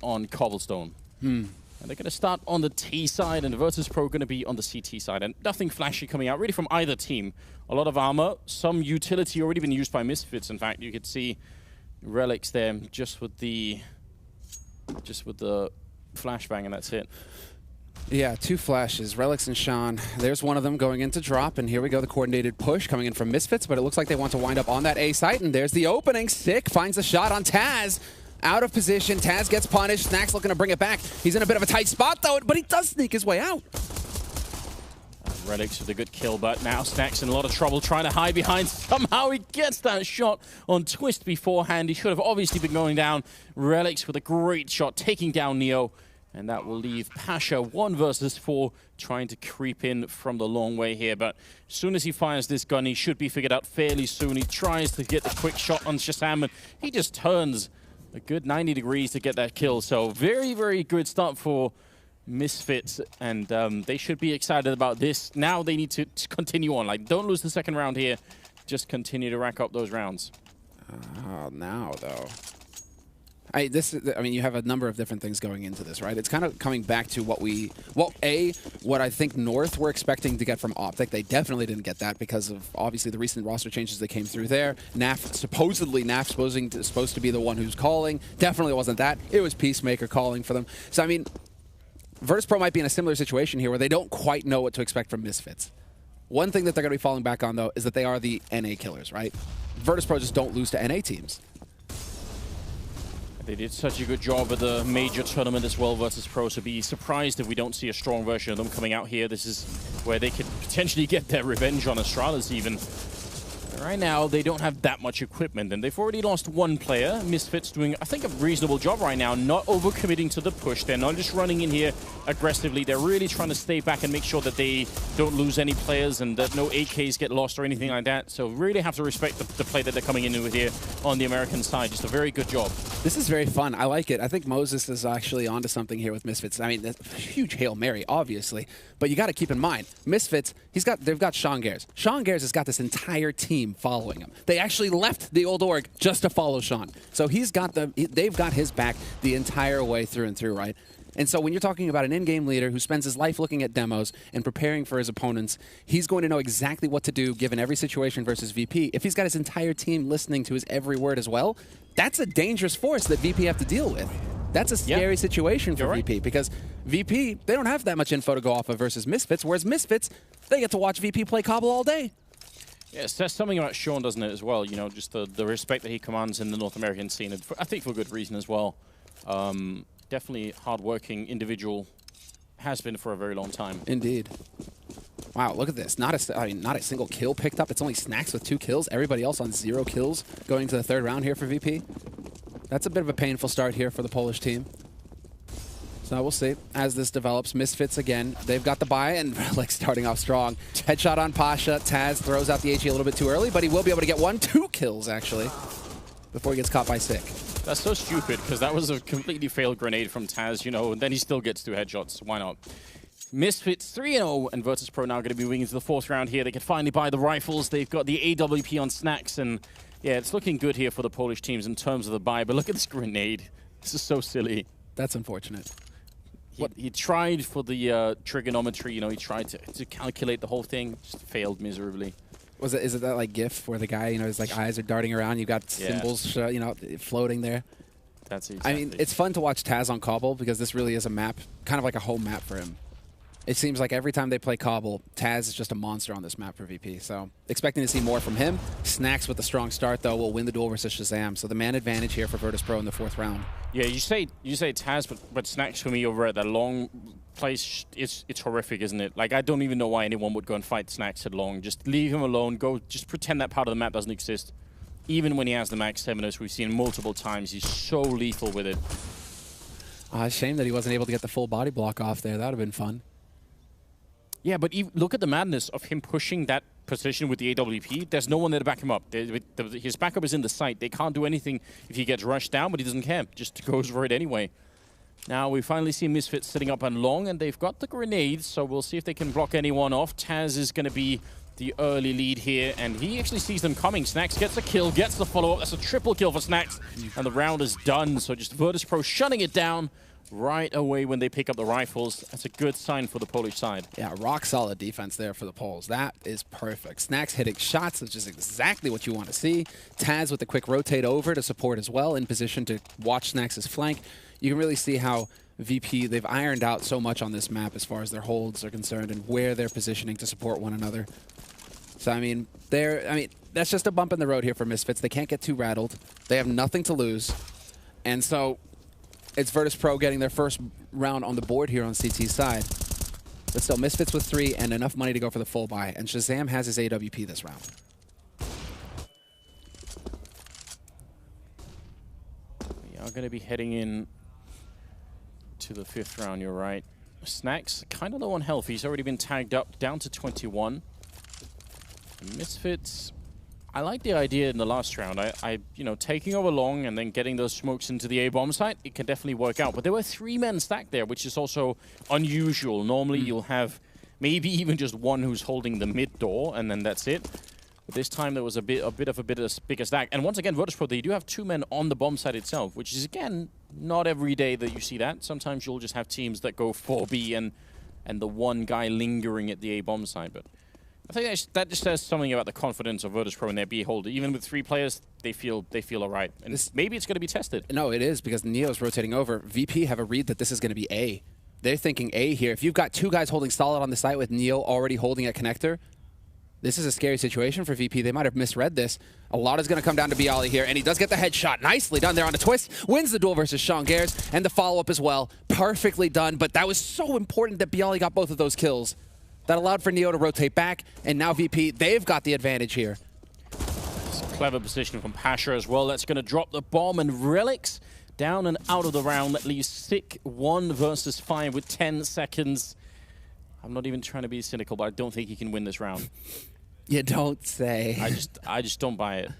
on Cobblestone. And they're going to start on the T side, and the Virtus Pro going to be on the CT side. And nothing flashy coming out really from either team. A lot of armor, some utility already been used by Misfits. In fact, you could see relics there just with the flashbang, and that's it. Yeah, 2 flashes, Relics and Sean. There's one of them going into drop, and here we go, the coordinated push coming in from Misfits, but it looks like they want to wind up on that A site, and there's the opening. Sick finds a shot on Taz. Out of position, Taz gets punished. Snack's looking to bring it back. He's in a bit of a tight spot, though, but he does sneak his way out. Relics with a good kill, but now Snack's in a lot of trouble trying to hide behind. Somehow he gets that shot on Twist beforehand. He should have obviously been going down. Relics with a great shot, taking down Neo. And that will leave Pasha 1 versus 4, trying to creep in from the long way here. But as soon as he fires this gun, he should be figured out fairly soon. He tries to get the quick shot on Shazam, and he just turns a good 90 degrees to get that kill. So very, very good start for Misfits, and they should be excited about this. Now they need to continue on. Like, don't lose the second round here. Just continue to rack up those rounds. Now, though. I mean, you have a number of different things going into this, right? It's kind of coming back to what I think North were expecting to get from Optic. They definitely didn't get that because of, obviously, the recent roster changes that came through there. NAF supposed to be the one who's calling. Definitely wasn't that. It was Peacemaker calling for them. So, I mean, Virtus Pro might be in a similar situation here where they don't quite know what to expect from Misfits. One thing that they're going to be falling back on, though, is that they are the NA killers, right? Virtus Pro just don't lose to NA teams. They did such a good job at the major tournament as well, Virtus Pro, so be surprised if we don't see a strong version of them coming out here. This is where they could potentially get their revenge on Astralis even. Right now, they don't have that much equipment, and they've already lost 1 player. Misfits doing, I think, a reasonable job right now, not overcommitting to the push. They're not just running in here aggressively. They're really trying to stay back and make sure that they don't lose any players and that no AKs get lost or anything like that. So really have to respect the play that they're coming in with here on the American side. Just a very good job. This is very fun. I like it. I think Moses is actually onto something here with Misfits. I mean, that's a huge Hail Mary, obviously, but you got to keep in mind, Misfits, they've got Sean Gares. Sean Gares has got this entire team following him. They actually left the old org just to follow Sean. So they've got his back the entire way through and through, right? And so when you're talking about an in-game leader who spends his life looking at demos and preparing for his opponents, he's going to know exactly what to do given every situation versus VP. If he's got his entire team listening to his every word as well, that's a dangerous force that VP have to deal with. That's a scary situation for VP because VP, they don't have that much info to go off of versus Misfits, whereas Misfits, they get to watch VP play Cobble all day. Yeah, it says something about Sean, doesn't it, as well? You know, just the respect that he commands in the North American scene, and I think for good reason as well. Definitely hard-working individual, has been for a very long time. Indeed. Wow, look at this. Not a single kill picked up. It's only Snacks with 2 kills. Everybody else on 0 kills going to the 3rd round here for VP. That's a bit of a painful start here for the Polish team. So we'll see as this develops. Misfits again. They've got the buy, and Relic starting off strong. Headshot on Pasha. Taz throws out the HE a little bit too early, but he will be able to get 2 kills, actually, before he gets caught by Sick. That's so stupid, because that was a completely failed grenade from Taz, you know, and then he still gets 2 headshots. Why not? Misfits 3-0, and Virtus Pro now going to be moving into the 4th round here. They can finally buy the rifles. They've got the AWP on Snacks, and yeah, it's looking good here for the Polish teams in terms of the buy, but look at this grenade. This is so silly. That's unfortunate. He tried for the trigonometry, you know, he tried to calculate the whole thing, just failed miserably. Is it that like GIF where the guy, you know, his like eyes are darting around, you've got symbols, you know, floating there? That's exactly. I mean, it's fun to watch Taz on Cobble because this really is a map, kind of like a home map for him. It seems like every time they play Cobble, Taz is just a monster on this map for VP. So expecting to see more from him. Snacks with a strong start, though, will win the duel versus Shazam. So the man advantage here for Virtus Pro in the 4th round. Yeah, you say Taz, but Snacks for me over at that long place, it's horrific, isn't it? Like, I don't even know why anyone would go and fight Snacks at long. Just leave him alone. Go, just pretend that part of the map doesn't exist. Even when he has the max 7-0, we've seen multiple times, he's so lethal with it. Shame that he wasn't able to get the full body block off there. That would have been fun. Yeah, but look at the madness of him pushing that position with the AWP. There's no one there to back him up. His backup is in the site. They can't do anything if he gets rushed down, but he doesn't care. Just goes for it anyway. Now we finally see Misfits sitting up on long, and they've got the grenades, so we'll see if they can block anyone off. Taz is going to be the early lead here, and he actually sees them coming. Snax gets a kill, gets the follow-up. That's a triple kill for Snax, and the round is done. So just Virtus Pro shutting it down right away when they pick up the rifles. That's a good sign for the Polish side. Yeah, rock solid defense there for the Poles. That is perfect. Snax hitting shots, which is exactly what you want to see. Taz with a quick rotate over to support as well, in position to watch Snax's flank. You can really see how VP, they've ironed out so much on this map as far as their holds are concerned and where they're positioning to support one another. So, I mean, that's just a bump in the road here for Misfits. They can't get too rattled. They have nothing to lose. And so it's Virtus Pro getting their first round on the board here on CT's side. But still, Misfits with 3 and enough money to go for the full buy. And Shazam has his AWP this round. We are going to be heading in to the 5th round, you're right. Snax, kind of low on health. He's already been tagged up, down to 21. And Misfits, I like the idea in the last round. You know, taking over long and then getting those smokes into the A-bomb site, it can definitely work out. But there were 3 men stacked there, which is also unusual. Normally you'll have maybe even just one who's holding the mid door, and then that's it. But this time there was a bit of a bigger stack. And once again, Virtus Pro, they do have 2 men on the bomb site itself, which is, again, not every day that you see that. Sometimes you'll just have teams that go 4B and the one guy lingering at the A-bomb site. But I think that just says something about the confidence of Virtus Pro in their B holder. Even with 3 players, they feel all right. And maybe it's going to be tested. No, it is, because Neo's rotating over. VP have a read that this is going to be A. They're thinking A here. If you've got 2 guys holding solid on the site with Neo already holding a connector, this is a scary situation for VP. They might have misread this. A lot is going to come down to Bialy here, and he does get the headshot. Nicely done there on the twist. Wins the duel versus Sean Gares, and the follow-up as well. Perfectly done, but that was so important that Bialy got both of those kills. That allowed for Neo to rotate back, and now VP, they've got the advantage here. It's a clever position from Pasha as well. That's going to drop the bomb, and Relics down and out of the round. That leaves Sick 1 versus 5 with 10 seconds. I'm not even trying to be cynical, but I don't think he can win this round. You don't say. I just don't buy it.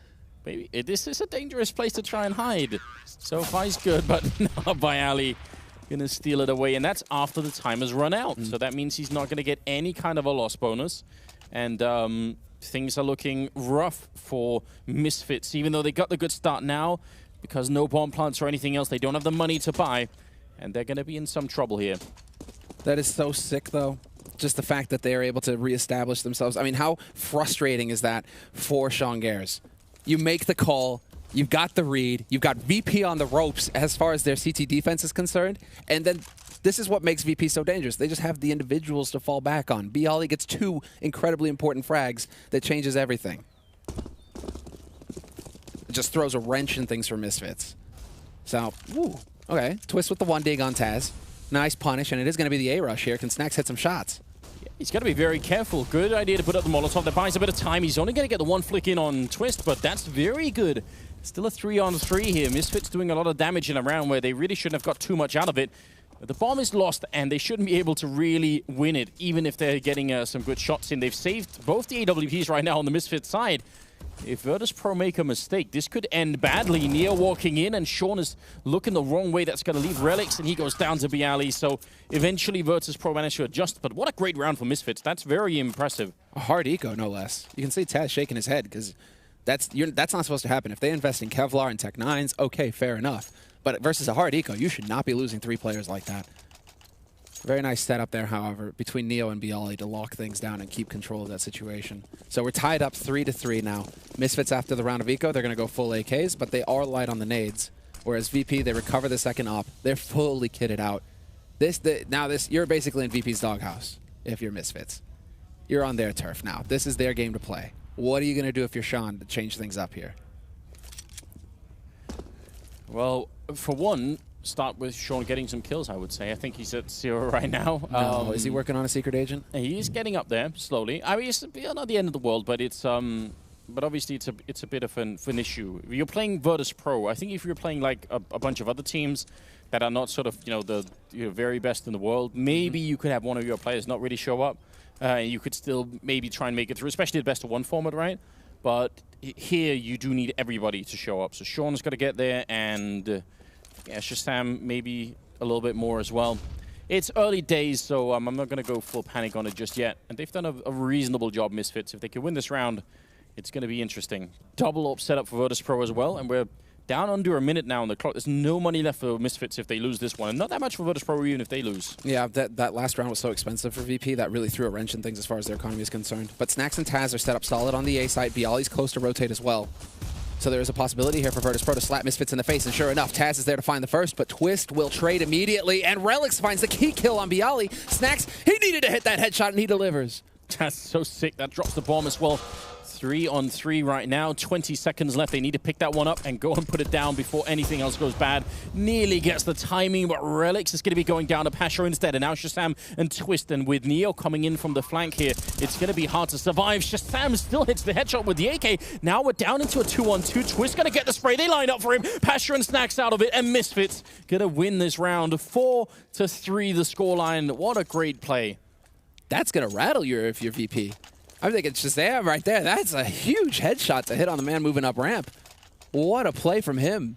Maybe this is a dangerous place to try and hide. So far he's good, but now Bialy gonna steal it away, and that's after the time has run out. So that means he's not gonna get any kind of a loss bonus, and things are looking rough for Misfits. Even though they got the good start now, because no bomb plants or anything else, they don't have the money to buy, and they're gonna be in some trouble here. That is so sick, though. Just the fact that they are able to reestablish themselves. I mean, how frustrating is that for Sean Gares? You make the call, you've got the read, you've got VP on the ropes as far as their CT defense is concerned, and then this is what makes VP so dangerous. They just have the individuals to fall back on. Bialy gets 2 incredibly important frags that changes everything. It just throws a wrench in things for Misfits. So, woo, okay. Twist with the 1 dig on Taz. Nice punish, and it is going to be the A-rush here. Can Snax hit some shots? Yeah, he's got to be very careful. Good idea to put up the Molotov. That buys a bit of time. He's only going to get the 1 flick in on Twist, but that's very good. Still a 3-on-3 here. Misfits doing a lot of damage in a round where they really shouldn't have got too much out of it. But the bomb is lost, and they shouldn't be able to really win it, even if they're getting some good shots in. They've saved both the AWPs right now on the Misfits side. If Virtus Pro make a mistake, this could end badly. Neo walking in, and Sean is looking the wrong way. That's going to leave Relics, and he goes down to Bialy. So eventually Virtus Pro managed to adjust. But what a great round for Misfits. That's very impressive. A hard eco, no less. You can see Taz shaking his head, because that's not supposed to happen. If they invest in Kevlar and Tech 9s, okay, fair enough. But versus a hard eco, you should not be losing 3 players like that. Very nice setup there, however, between Neo and Bialy to lock things down and keep control of that situation. So we're tied up 3-3 now. Misfits, after the round of eco, they're going to go full AKs, but they are light on the nades. Whereas VP, they recover the second op. They're fully kitted out. You're basically in VP's doghouse if you're Misfits. You're on their turf now. This is their game to play. What are you going to do if you're Sean to change things up here? Well, for one, start with Sean getting some kills, I would say. I think he's at 0 right now. No, is he working on a secret agent? He's getting up there slowly. I mean, it's not the end of the world, but it's but obviously it's a bit of an issue. You're playing Virtus Pro. I think if you're playing like a bunch of other teams that are not sort of the very best in the world, maybe you could have one of your players not really show up. You could still maybe try and make it through, especially the best of 1 format, right? But here you do need everybody to show up. So Sean's got to get there, and yeah, Shazam maybe a little bit more as well. It's early days, so I'm not going to go full panic on it just yet. And they've done a reasonable job, Misfits. If they can win this round, it's going to be interesting. Double up setup for VODs Pro as well, and we're down under a minute now on the clock. There's no money left for Misfits if they lose this one, and not that much for VODs Pro even if they lose. Yeah, that last round was so expensive for VP. That really threw a wrench in things as far as their economy is concerned. But Snax and Taz are set up solid on the A side. Bialy's close to rotate as well. So there is a possibility here for VODs Pro to slap Misfits in the face, and sure enough, Taz is there to find the first, but Twist will trade immediately, and Relics finds the key kill on Bialy. Snax, he needed to hit that headshot, and he delivers. That's so sick. That drops the bomb as well. 3-on-3 right now. 20 seconds left. They need to pick that one up and go and put it down before anything else goes bad. Nearly gets the timing, but Relics is going to be going down to Pasha instead. And now Shazam and Twist. And with Neo coming in from the flank here, it's going to be hard to survive. Shazam still hits the headshot with the AK. Now we're down into a 2-on-2. Twist going to get the spray. They line up for him. Pasha and Snax out of it. And Misfits going to win this round. 4-3 the scoreline. What a great play. That's going to rattle you if you're VP. I'm thinking Shazam right there. That's a huge headshot to hit on the man moving up ramp. What a play from him.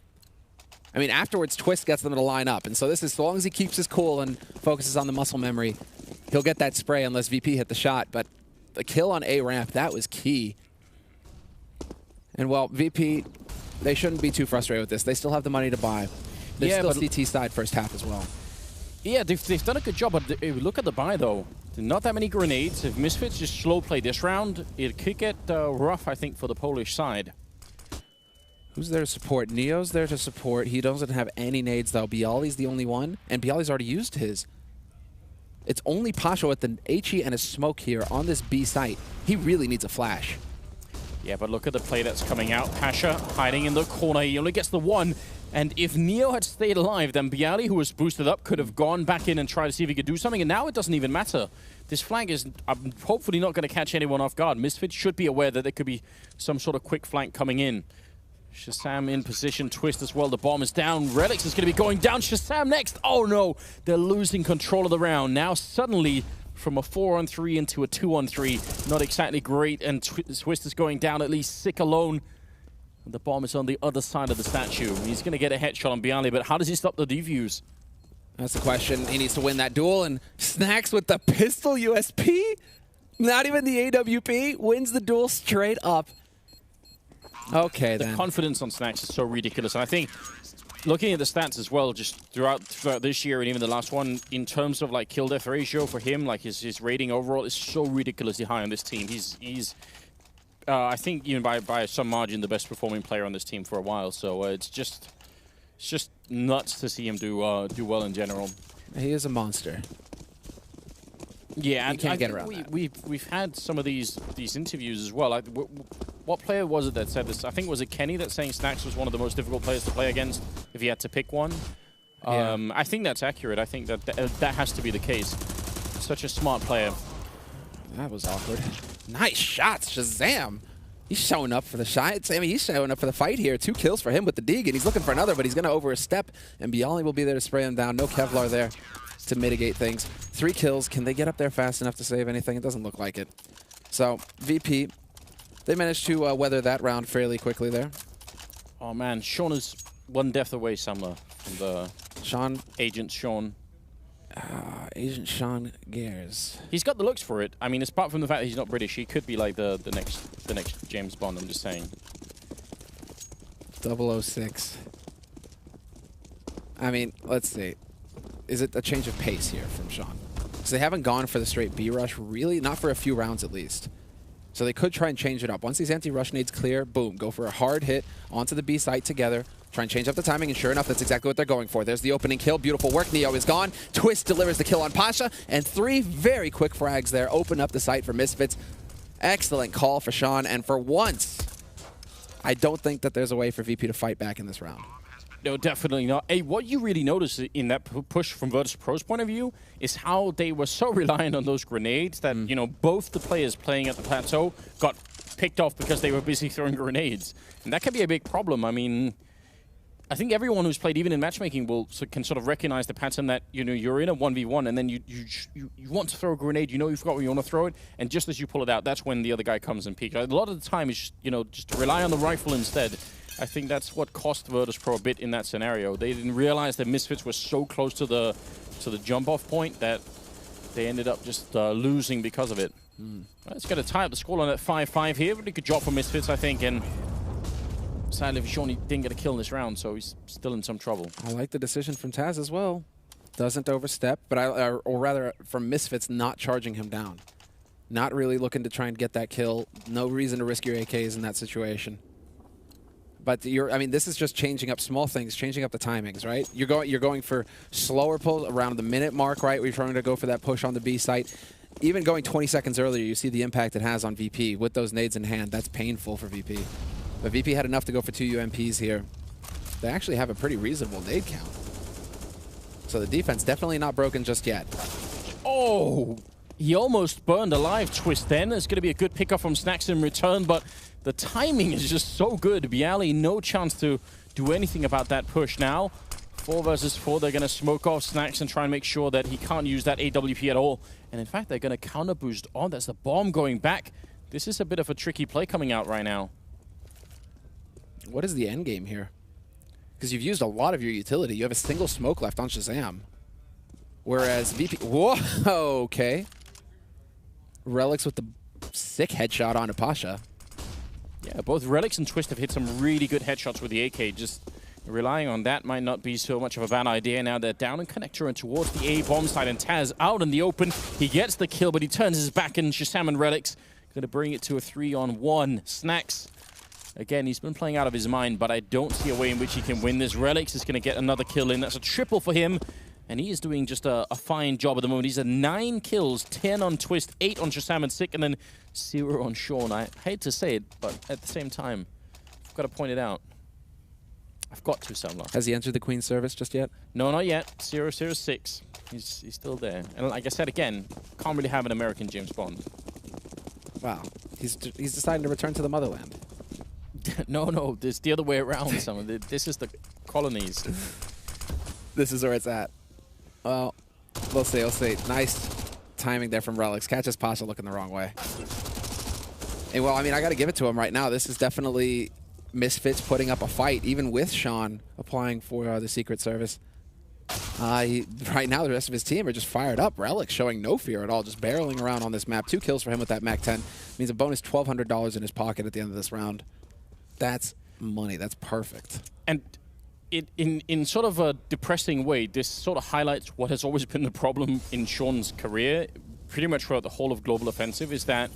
I mean, afterwards, Twist gets them to line up. And so this is, as long as he keeps his cool and focuses on the muscle memory, he'll get that spray unless VP hit the shot. But the kill on A ramp, that was key. And, well, VP, they shouldn't be too frustrated with this. They still have the money to buy. There's still CT side first half as well. Yeah, they've done a good job. But look at the buy, though. Not that many grenades. If Misfits just slow play this round, it could get rough, I think, for the Polish side. Who's there to support? Neo's there to support. He doesn't have any nades, though. Bialy's the only one, and Bialy's already used his. It's only Pasha with the HE and a smoke here on this B site. He really needs a flash. Yeah, but look at the play that's coming out. Pasha hiding in the corner. He only gets the one. And if Neo had stayed alive, then Bialy, who was boosted up, could have gone back in and tried to see if he could do something. And now it doesn't even matter. This flank is hopefully not going to catch anyone off guard. Misfits should be aware that there could be some sort of quick flank coming in. Shazam in position. Twist as well. The bomb is down. Relics is going to be going down. Shazam next. Oh, no. They're losing control of the round. Now suddenly, from a 4-on-3 into a 2-on-3. Not exactly great. And Twist is going down, at least sick alone. The bomb is on the other side of the statue. He's going to get a headshot on Bialy, but how does he stop the defuse? That's the question. He needs to win that duel, and Snax with the pistol USP? Not even the AWP. Wins the duel straight up. Okay, then. The confidence on Snax is so ridiculous. And I think, looking at the stats as well, just throughout this year and even the last one, in terms of like kill-death ratio for him, like his rating overall is so ridiculously high on this team. He's I think even by some margin the best performing player on this team for a while. So it's just nuts to see him do well in general. He is a monster. Yeah, you can't get around that. We've had some of these interviews as well. What player was it that said this? I think was it Kenny that's saying Snax was one of the most difficult players to play against if he had to pick one. Yeah. I think that's accurate. I think that has to be the case. Such a smart player. That was awkward. Nice shots, Shazam. He's showing up for the shot. I mean, he's showing up for the fight here. 2 kills for him with the dig, and he's looking for another, but he's going to over a step, and Bialy will be there to spray him down. No Kevlar there to mitigate things. 3 kills. Can they get up there fast enough to save anything? It doesn't look like it. So, VP, they managed to weather that round fairly quickly there. Oh, man. Sean is 1 death away somewhere from the Agent Sean. Agent Sean Gears. He's got the looks for it. I mean, apart from the fact that he's not British, he could be like the next James Bond. I'm just saying. 006. I mean, let's see. Is it a change of pace here from Sean? Because they haven't gone for the straight B rush, really, not for a few rounds at least. So they could try and change it up. Once these anti-rush nades clear, boom, go for a hard hit onto the B site together. Try and change up the timing, and sure enough, that's exactly what they're going for. There's the opening kill. Beautiful work. Neo is gone. Twist delivers the kill on Pasha, and 3 very quick frags there. Open up the site for Misfits. Excellent call for Sean, and for once, I don't think that there's a way for VP to fight back in this round. No, definitely not. Hey, what you really notice in that push from VODs Pro's point of view is how they were so reliant on those grenades that, you know, both the players playing at the plateau got picked off because they were busy throwing grenades. And that can be a big problem. I mean, I think everyone who's played, even in matchmaking, can sort of recognize the pattern that, you know, you're in a 1v1 and then you want to throw a grenade, you know you've got where you want to throw it, and just as you pull it out, that's when the other guy comes and peeks. A lot of the time is, you know, just to rely on the rifle instead. I think that's what cost VODs Pro a bit in that scenario. They didn't realize that Misfits were so close to the jump-off point that they ended up just losing because of it. It's going to tie up the scoreline at 5-5 here. Really good job for Misfits, I think, and sadly for Sean, he didn't get a kill in this round, so he's still in some trouble. I like the decision from Taz as well. Doesn't overstep, but or rather from Misfits not charging him down. Not really looking to try and get that kill. No reason to risk your AKs in that situation. But I mean, this is just changing up small things, changing up the timings, right? You're going for slower pulls around the minute mark, right? We're trying to go for that push on the B site. Even going 20 seconds earlier, you see the impact it has on VP with those nades in hand. That's painful for VP. But VP had enough to go for 2 UMPs here. They actually have a pretty reasonable nade count. So the defense definitely not broken just yet. Oh, he almost burned alive, Twist then. It's going to be a good pickup from Snacks in return, but the timing is just so good. Bialy, no chance to do anything about that push now. 4 versus 4, they're going to smoke off Snacks and try and make sure that he can't use that AWP at all. And in fact, they're going to counter boost on. That's the bomb going back. This is a bit of a tricky play coming out right now. What is the end game here? Because you've used a lot of your utility. You have a single smoke left on Shazam. Whereas VP... Whoa! Okay. Relics with the sick headshot on Pasha. Yeah, both Relics and Twist have hit some really good headshots with the AK. Just relying on that might not be so much of a bad idea. Now they're down in connector and towards the A bomb side, and Taz out in the open. He gets the kill, but he turns his back, and Shazam and Relics going to bring it to a 3-on-1. Snacks. Again, he's been playing out of his mind, but I don't see a way in which he can win this. Relics is going to get another kill in. That's a triple for him. And he is doing just a fine job at the moment. He's at 9 kills, 10 on Twist, 8 on Shazam and Sick, and then 0 on Sean. I hate to say it, but at the same time, I've got to point it out. I've got to, Samla. Has he entered the Queen's service just yet? No, not yet. 006. He's still there. And like I said again, can't really have an American James Bond. Wow. He's deciding to return to the motherland. No, it's the other way around. This is the colonies. This is where it's at. Well, we'll see. Nice timing there from Relics. Catches Pasha looking the wrong way. And well, I mean, I got to give it to him right now. This is definitely Misfits putting up a fight, even with Sean applying for the Secret Service. Right now, the rest of his team are just fired up. Relics showing no fear at all, just barreling around on this map. 2 kills for him with that MAC-10. Means a bonus $1,200 in his pocket at the end of this round. That's money. That's perfect. And in sort of a depressing way, this sort of highlights what has always been the problem in Sean's career, pretty much throughout the whole of Global Offensive, is that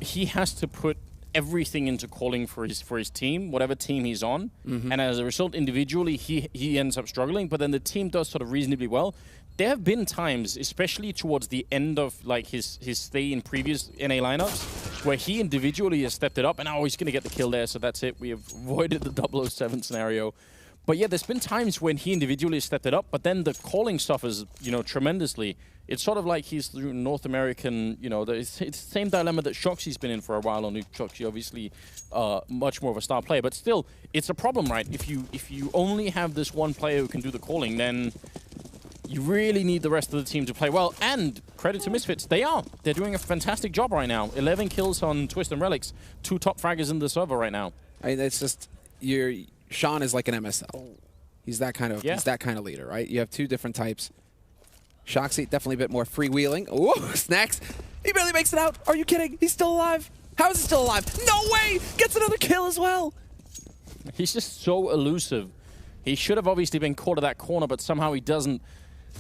he has to put everything into calling for his team, whatever team he's on. And as a result, individually, he ends up struggling, but then the team does sort of reasonably well. There have been times, especially towards the end of like his stay in previous NA lineups, where he individually has stepped it up, and he's going to get the kill there, so that's it. We have avoided the 007 scenario. But yeah, there's been times when he individually stepped it up, but then the calling suffers, tremendously. It's sort of like he's through North American, it's the same dilemma that Shoxy's been in for a while. Only Shoxy obviously much more of a star player, but still, it's a problem, right? If you only have this one player who can do the calling, then you really need the rest of the team to play well. And credit to Misfits, they're doing a fantastic job right now. 11 kills on Twist and Relics, 2 top fraggers in the server right now. I mean, it's just Sean is like an MSL. He's that kind of leader, right? You have 2 different types. Shoxy, definitely a bit more freewheeling. Ooh, Snacks. He barely makes it out. Are you kidding? He's still alive. How is he still alive? No way! Gets another kill as well. He's just so elusive. He should have obviously been caught at that corner, but somehow he doesn't.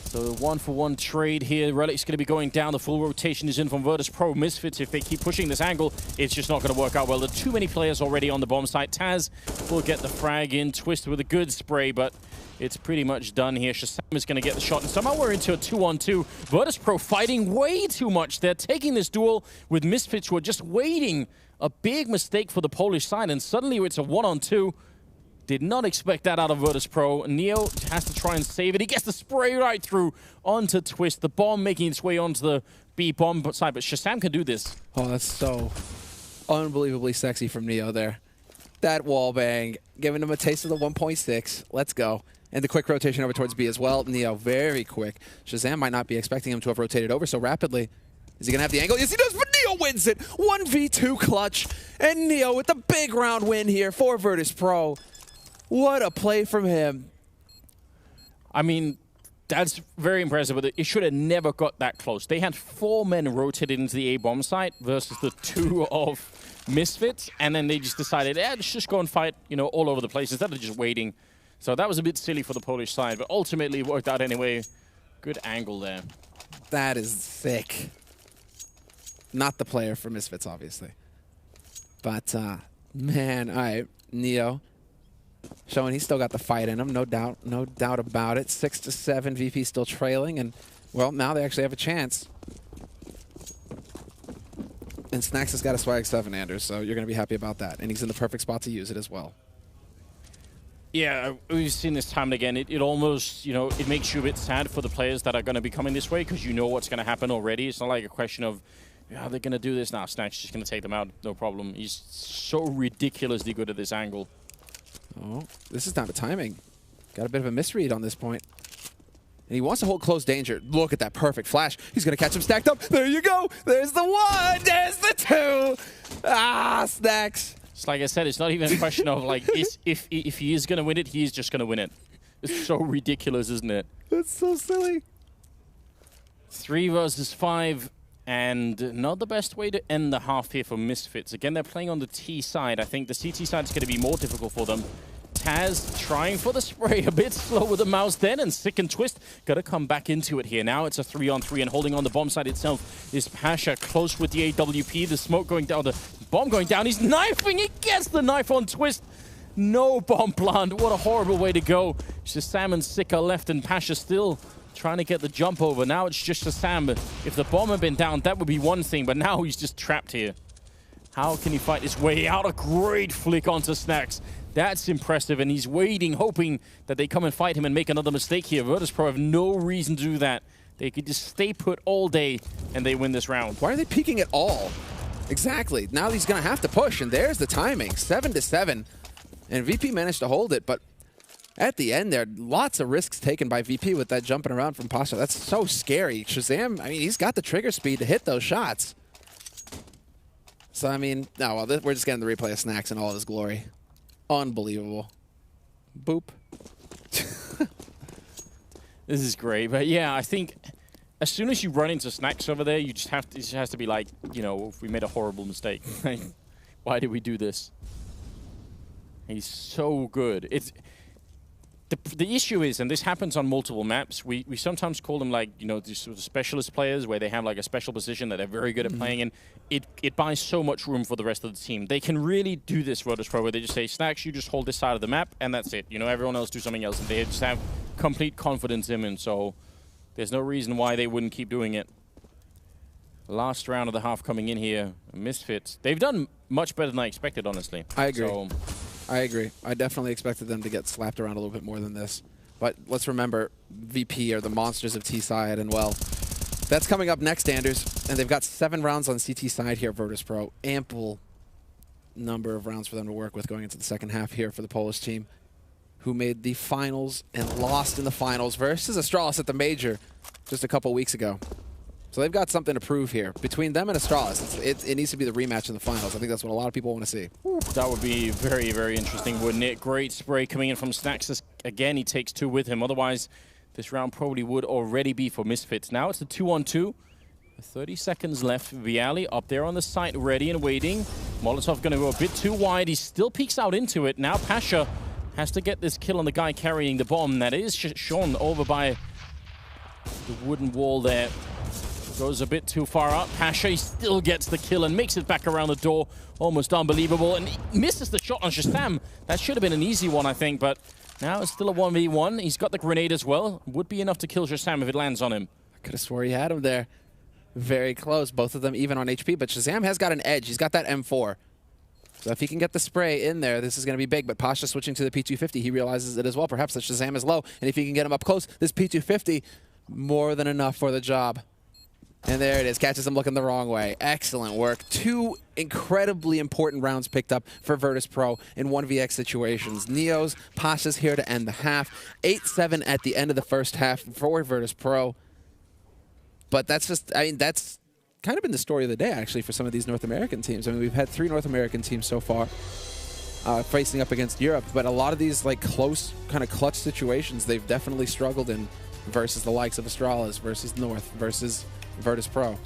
So 1-for-1 trade here. Relic's going to be going down. The full rotation is in from VODs Pro. Misfits, if they keep pushing this angle, it's just not going to work out well. There are too many players already on the bomb site. Taz will get the frag in. Twist with a good spray, but it's pretty much done here. Shazam is going to get the shot, and somehow we're into a 2-on-2. VODs Pro fighting way too much. They're taking this duel with Misfits, who are just waiting. A big mistake for the Polish side, and suddenly it's a 1-on-2. Did not expect that out of VODs Pro. Neo has to try and save it. He gets the spray right through onto Twist. The bomb making its way onto the B bomb side, but Shazam can do this. Oh, that's so unbelievably sexy from Neo there. That wall bang, giving him a taste of the 1.6. Let's go. And the quick rotation over towards B as well. Neo very quick. Shazam might not be expecting him to have rotated over so rapidly. Is he going to have the angle? Yes, he does, but Neo Neo wins it. 1v2 clutch. And Neo with the big round win here for Virtus Pro. What a play from him. I mean, that's very impressive, but it should have never got that close. They had 4 men rotated into the A-bomb site versus the 2 of Misfits, and then they just decided, let's just go and fight, you know, all over the place instead of just waiting. So that was a bit silly for the Polish side, but ultimately it worked out anyway. Good angle there. That is sick. Not the player for Misfits, obviously. But, man, all right, Neo. Showing he's still got the fight in him, no doubt about it. 6-7, VP still trailing, and, well, now they actually have a chance. And Snacks has got a swag 7, Anders, so you're going to be happy about that. And he's in the perfect spot to use it as well. Yeah, we've seen this time and again. It almost, you know, it makes you a bit sad for the players that are going to be coming this way because you know what's going to happen already. It's not like a question of, are they going to do this? Nah, Snacks just going to take them out, no problem. He's so ridiculously good at this angle. Oh, this is down to timing. Got a bit of a misread on this point. And he wants to hold close danger. Look at that perfect flash. He's going to catch him stacked up. There you go. There's the 1. There's the 2. Ah, Snacks. It's like I said, it's not even a question of, like, if he is going to win it, he is just going to win it. It's so ridiculous, isn't it? That's so silly. 3 versus 5. And not the best way to end the half here for Misfits. Again, they're playing on the T side. I think the CT side is going to be more difficult for them. Taz trying for the spray, a bit slow with the mouse then, and Sick and Twist got to come back into it here. Now it's a 3-on-3, and holding on the bomb side itself is Pasha, close with the AWP. The smoke going down, the bomb going down. He's knifing, he gets the knife on Twist. No bomb plant, what a horrible way to go. Shazam and Sick are left, and Pasha still trying to get the jump over. Now it's just Shazam. If the bomb had been down, that would be one thing, but now he's just trapped here. How can he fight his way out? A great flick onto Snacks. That's impressive, and he's waiting, hoping that they come and fight him and make another mistake here. Virtus Pro have no reason to do that. They could just stay put all day, and they win this round. Why are they peeking at all? Exactly. Now he's going to have to push, and there's the timing. 7-7, and VP managed to hold it, but at the end there, lots of risks taken by VP with that jumping around from Pasha. That's so scary. Shazam, I mean, he's got the trigger speed to hit those shots. So, I mean, no, well, we're just getting the replay of Snacks in all of his glory. Unbelievable. Boop. This is great, but yeah, I think as soon as you run into Snacks over there, you just have to, it just has to be like, you know, if we made a horrible mistake. Why did we do this? He's so good. It's the issue is, and this happens on multiple maps, we sometimes call them, like, you know, these sort of specialist players where they have like a special position that they're very good at playing in. It buys so much room for the rest of the team. They can really do this Virtus Pro where they just say, Snacks, you just hold this side of the map, and that's it. You know, everyone else do something else, and they just have complete confidence in him, so there's no reason why they wouldn't keep doing it. Last round of the half coming in here, Misfits. They've done much better than I expected, honestly. I agree. So, I agree. I definitely expected them to get slapped around a little bit more than this. But let's remember, VP are the monsters of T side, and well, that's coming up next, Anders. And they've got 7 rounds on CT side here, Virtus Pro. Ample number of rounds for them to work with going into the second half here for the Polish team, who made the finals and lost in the finals versus Astralis at the Major just a couple weeks ago. So they've got something to prove here. Between them and Astralis, it needs to be the rematch in the finals. I think that's what a lot of people want to see. that would be very, very interesting, wouldn't it? Great spray coming in from Snacks. Again, he takes 2 with him. Otherwise, this round probably would already be for Misfits. Now it's a 2-on-2. 30 seconds left. Viali up there on the site, ready and waiting. Molotov going to go a bit too wide. He still peeks out into it. Now Pasha has to get this kill on the guy carrying the bomb. That is shown over by the wooden wall there. Goes a bit too far up. Pasha still gets the kill and makes it back around the door. Almost unbelievable. And he misses the shot on Shazam. That should have been an easy one, I think. But now it's still a 1v1. He's got the grenade as well. Would be enough to kill Shazam if it lands on him. I could have swore he had him there. Very close. Both of them even on HP. But Shazam has got an edge. He's got that M4. So if he can get the spray in there, this is going to be big. But Pasha switching to the P250. He realizes it as well. Perhaps that Shazam is low. And if he can get him up close, this P250, more than enough for the job. And there it is. Catches him looking the wrong way. Excellent work. 2 incredibly important rounds picked up for Virtus Pro in 1vx situations. Neo's, Pasha's here to end the half. 8-7 at the end of the first half for Virtus Pro. But that's just, I mean, that's kind of been the story of the day, actually, for some of these North American teams. I mean, we've had 3 North American teams so far facing up against Europe, but a lot of these like close, kind of clutch situations, they've definitely struggled in versus the likes of Astralis, versus North, versus Virtus Pro.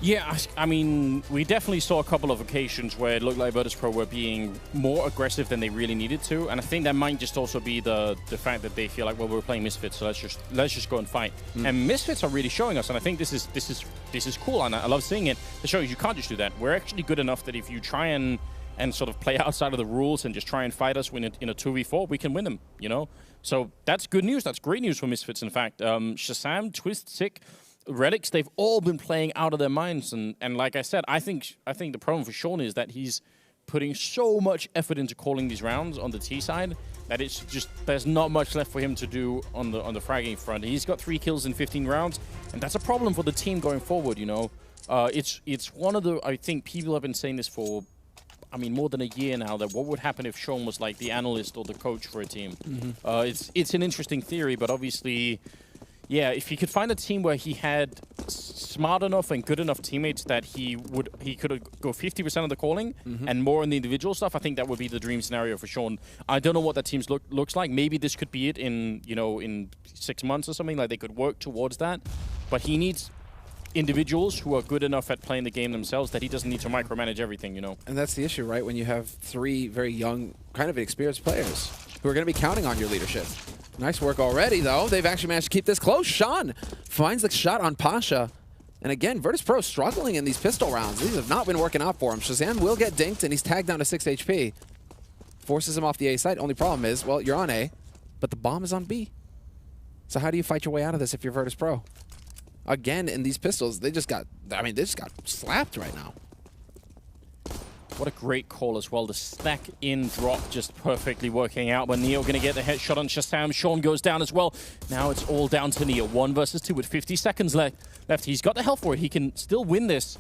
Yeah, I mean, we definitely saw a couple of occasions where it looked like Virtus Pro were being more aggressive than they really needed to, and I think that might just also be the fact that they feel like, well, we're playing Misfits, so let's just go and fight. And Misfits are really showing us, and I think this is cool, and I love seeing it. It shows you can't just do that. We're actually good enough that if you try and sort of play outside of the rules and just try and fight us in a 2v4, we can win them, you know? So that's good news. That's great news for Misfits, in fact. Shazam, Twist, Sick, Relics, they've all been playing out of their minds, and like I said, I think the problem for Sean is that he's putting so much effort into calling these rounds on the T side that it's just there's not much left for him to do on the fragging front. He's got 3 kills in 15 rounds, and that's a problem for the team going forward. You know, it's one of the, I think people have been saying this for, I mean, more than a year now, that what would happen if Sean was like the analyst or the coach for a team. It's an interesting theory, but obviously, yeah, if he could find a team where he had smart enough and good enough teammates that he could go 50% of the calling and more on the individual stuff, I think that would be the dream scenario for Sean. I don't know what that team looks like. Maybe this could be it in 6 months or something. Like they could work towards that, but he needs individuals who are good enough at playing the game themselves that he doesn't need to micromanage everything, you know. And that's the issue, right? When you have 3 very young, kind of experienced players who are going to be counting on your leadership. Nice work already, though. They've actually managed to keep this close. Sean finds the shot on Pasha. And again, Virtus Pro struggling in these pistol rounds. These have not been working out for him. Shazam will get dinked, and he's tagged down to 6 HP. Forces him off the A side. Only problem is, well, you're on A, but the bomb is on B. So how do you fight your way out of this if you're Virtus Pro? Again, in these pistols, they just got slapped right now. What a great call as well. The stack in drop just perfectly working out. But Neo going to get the headshot on Shazam. Sean goes down as well. Now it's all down to Neo. 1 versus 2 with 50 seconds left. He's got the health for it. He can still win this.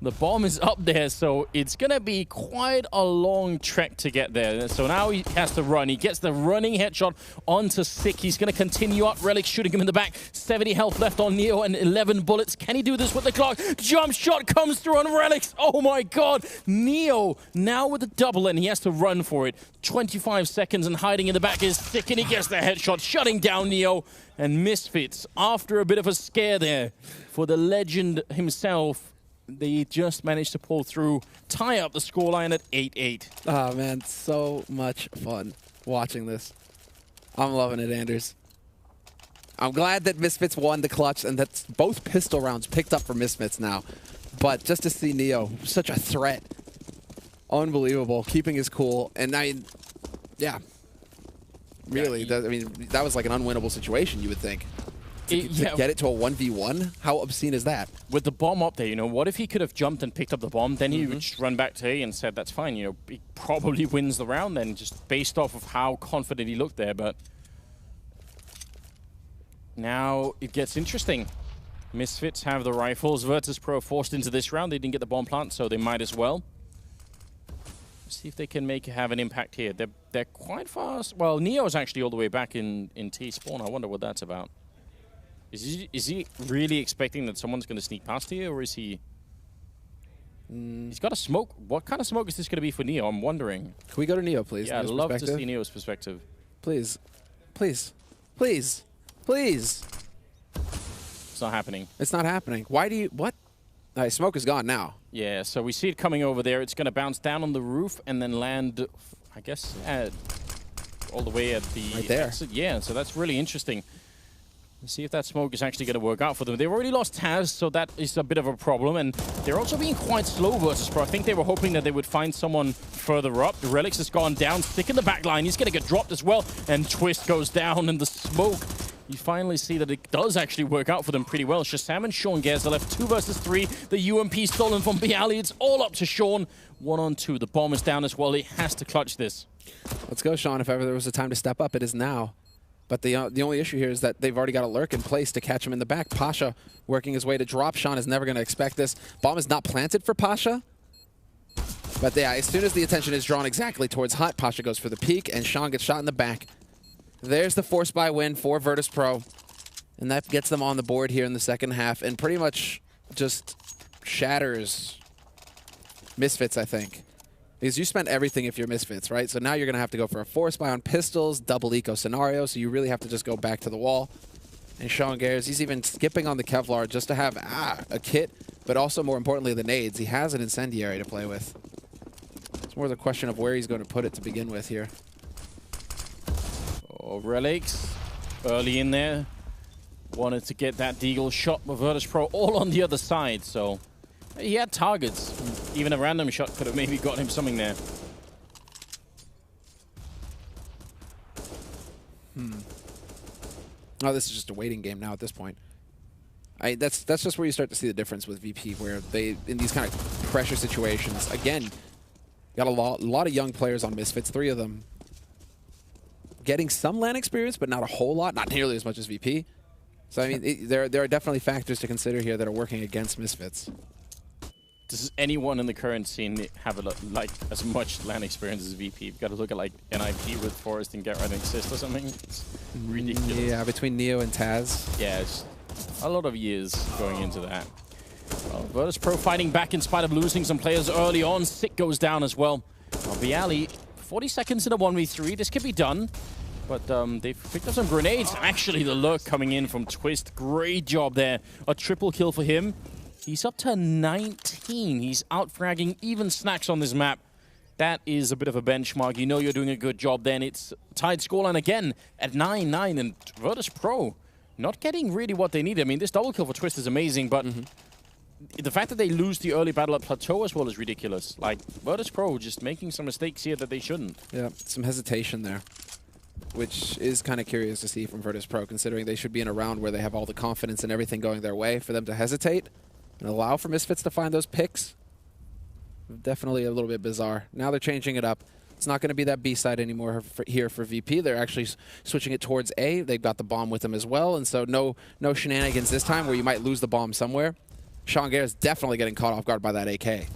The bomb is up there, so it's going to be quite a long trek to get there. So now he has to run. He gets the running headshot onto Sick. He's going to continue up. Relic shooting him in the back. 70 health left on Neo and 11 bullets. Can he do this with the clock? Jump shot comes through on Relics. Oh my god. Neo now with the double, and he has to run for it. 25 seconds, and hiding in the back is Sick, and he gets the headshot, shutting down Neo. And Misfits, after a bit of a scare there for the legend himself, they just managed to pull through, tie up the scoreline at 8-8. Oh, man, so much fun watching this. I'm loving it, Anders. I'm glad that Misfits won the clutch and that both pistol rounds picked up for Misfits now. But just to see Neo, such a threat. Unbelievable, keeping his cool. And I mean, yeah, really, that was like an unwinnable situation, you would think. To get it to a 1v1? How obscene is that? With the bomb up there, you know, what if he could have jumped and picked up the bomb? Then he would just run back to A and said, that's fine. You know, he probably wins the round then, just based off of how confident he looked there. But now it gets interesting. Misfits have the rifles. Virtus Pro forced into this round. They didn't get the bomb plant, so they might as well. See if they can have an impact here. They're quite fast. Well, Neo's actually all the way back in T spawn. I wonder what that's about. Is he really expecting that someone's going to sneak past here, or is he... He's got a smoke. What kind of smoke is this going to be for Neo? I'm wondering. Can we go to Neo, please? Yeah, I'd love to see Neo's perspective. Please. Please. Please. Please. It's not happening. It's not happening. Why do you... What? All right, smoke is gone now. Yeah, so we see it coming over there. It's going to bounce down on the roof and then land, I guess, all the way at the... Right there. Exit. Yeah, so that's really interesting. Let's see if that smoke is actually going to work out for them. They've already lost Taz, so that is a bit of a problem. And they're also being quite slow Virtus Pro. I think they were hoping that they would find someone further up. The Relics has gone down, Stick in the back line. He's going to get dropped as well. And Twist goes down in the smoke. You finally see that it does actually work out for them pretty well. Shazam and Sean Gers are left 2 versus 3. The UMP stolen from Bialy. It's all up to Sean. 1-on-2. The bomb is down as well. He has to clutch this. Let's go, Sean. If ever there was a time to step up, it is now. But the only issue here is that they've already got a lurk in place to catch him in the back. Pasha working his way to drop. Sean is never going to expect this. Bomb is not planted for Pasha. But yeah, as soon as the attention is drawn exactly towards Hut, Pasha goes for the peek, and Sean gets shot in the back. There's the force buy win for Virtus Pro. And that gets them on the board here in the second half. And pretty much just shatters Misfits, I think. Because you spent everything if you're Misfits, right? So now you're going to have to go for a force buy on pistols, double eco scenario, so you really have to just go back to the wall. And Sean Gares, he's even skipping on the Kevlar just to have a kit, but also more importantly the nades. He has an incendiary to play with. It's more the question of where he's going to put it to begin with here. Oh, Relics early in there. Wanted to get that deagle shot with Virtus Pro all on the other side, so he had targets. Even a random shot could have maybe gotten him something there. Oh, this is just a waiting game now at this point. That's just where you start to see the difference with VP, where they, in these kind of pressure situations, again, got a lot of young players on Misfits, 3 of them. Getting some LAN experience, but not a whole lot, not nearly as much as VP. So, I mean, there are definitely factors to consider here that are working against Misfits. Does anyone in the current scene have like as much LAN experience as VP? You've got to look at like NIP with Forest and Get Right and Exist or something. It's ridiculous. Yeah, between Neo and Taz. Yeah, it's a lot of years going into that. Well, Virtus Pro fighting back in spite of losing some players early on. Sick goes down as well. Bialy, 40 seconds in a 1v3. This could be done. But they've picked up some grenades. Actually, the lurk coming in from Twist. Great job there. A triple kill for him. He's up to 19. He's out-fragging even Snacks on this map. That is a bit of a benchmark. You know you're doing a good job then. It's tied scoreline again at 9-9. And Virtus Pro not getting really what they need. I mean, this double kill for Twist is amazing, but the fact that they lose the early battle at Plateau as well is ridiculous. Like, Virtus Pro just making some mistakes here that they shouldn't. Yeah, some hesitation there, which is kind of curious to see from Virtus Pro, considering they should be in a round where they have all the confidence and everything going their way. For them to hesitate and allow for Misfits to find those picks, definitely a little bit bizarre. Now they're changing it up. It's not going to be that B side anymore here for VP. They're actually switching it towards A. They've got the bomb with them as well, and so no shenanigans this time where you might lose the bomb somewhere. Sean Gare is definitely getting caught off guard by that AK.